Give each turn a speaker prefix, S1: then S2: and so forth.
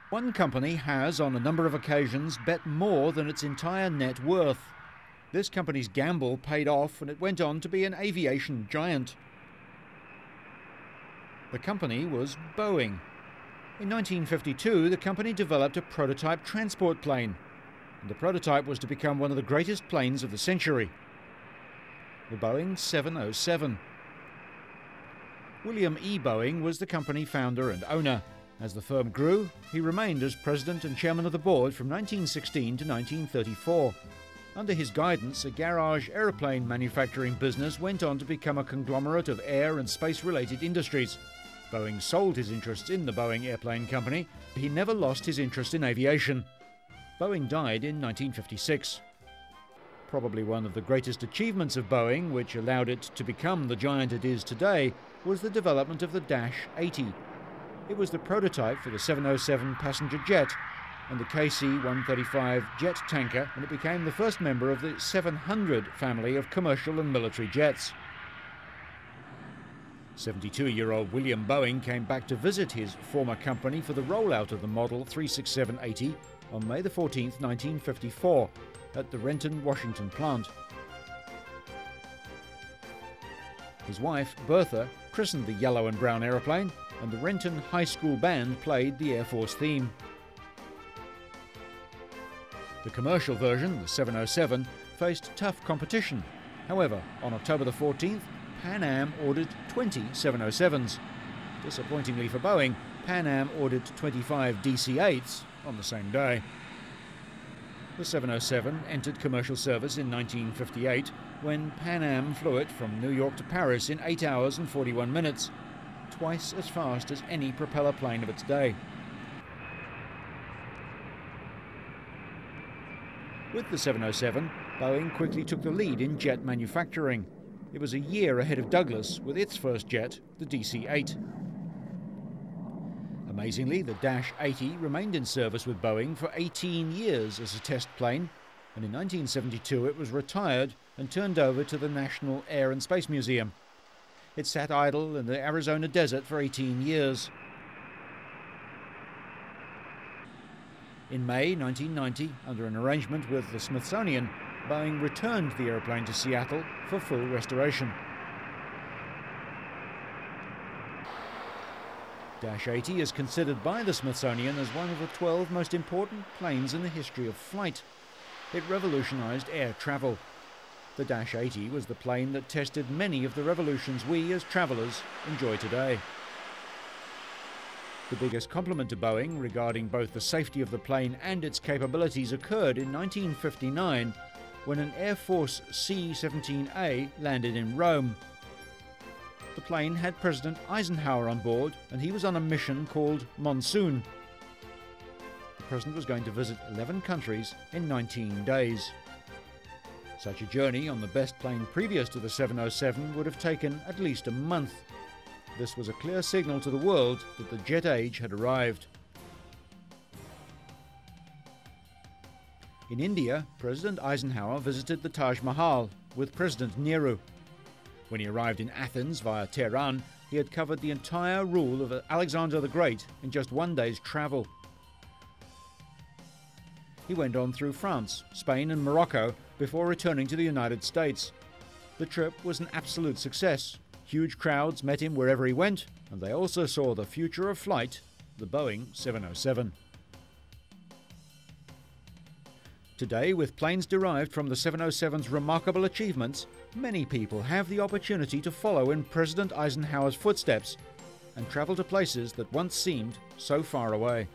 S1: One company has, on a number of occasions, bet more than its entire net worth. This company's gamble paid off, and it went on to be an aviation giant. The company was Boeing. In 1952, the company developed a prototype transport plane, and the prototype was to become one of the greatest planes of the century, the Boeing 707. William E. Boeing was the company founder and owner. As the firm grew, he remained as president and chairman of the board from 1916 to 1934. Under his guidance, a garage aeroplane manufacturing business went on to become a conglomerate of air and space-related industries. Boeing sold his interests in the Boeing Airplane Company. He never lost his interest in aviation. Boeing died in 1956. Probably one of the greatest achievements of Boeing, which allowed it to become the giant it is today, was the development of the Dash 80. It was the prototype for the 707 passenger jet and the KC-135 jet tanker, and it became the first member of the 700 family of commercial and military jets. 72-year-old William Boeing came back to visit his former company for the rollout of the Model 367-80 on May 14, 1954, at the Renton, Washington plant. His wife, Bertha, christened the yellow and brown aeroplane, and the Renton High School band played the Air Force theme. The commercial version, the 707, faced tough competition. However, on October the 14th, Pan Am ordered 20 707s. Disappointingly for Boeing, Pan Am ordered 25 DC-8s on the same day. The 707 entered commercial service in 1958 when Pan Am flew it from New York to Paris in 8 hours and 41 minutes, twice as fast as any propeller plane of its day. With the 707, Boeing quickly took the lead in jet manufacturing. It was a year ahead of Douglas with its first jet, the DC-8. Amazingly, the Dash 80 remained in service with Boeing for 18 years as a test plane, and in 1972 it was retired and turned over to the National Air and Space Museum. It sat idle in the Arizona desert for 18 years. In May 1990, under an arrangement with the Smithsonian, Boeing returned the airplane to Seattle for full restoration. Dash 80 is considered by the Smithsonian as one of the 12 most important planes in the history of flight. It revolutionized air travel. The Dash 80 was the plane that tested many of the revolutions we as travelers enjoy today. The biggest compliment to Boeing regarding both the safety of the plane and its capabilities occurred in 1959 when an Air Force C-17A landed in Rome. The plane had President Eisenhower on board, and he was on a mission called Monsoon. The President was going to visit 11 countries in 19 days. Such a journey on the best plane previous to the 707 would have taken at least a month. This was a clear signal to the world that the jet age had arrived. In India, President Eisenhower visited the Taj Mahal with President Nehru. When he arrived in Athens via Tehran, he had covered the entire rule of Alexander the Great in just one day's travel. He went on through France, Spain and Morocco before returning to the United States. The trip was an absolute success. Huge crowds met him wherever he went, and they also saw the future of flight, the Boeing 707. Today, with planes derived from the 707's remarkable achievements, many people have the opportunity to follow in President Eisenhower's footsteps and travel to places that once seemed so far away.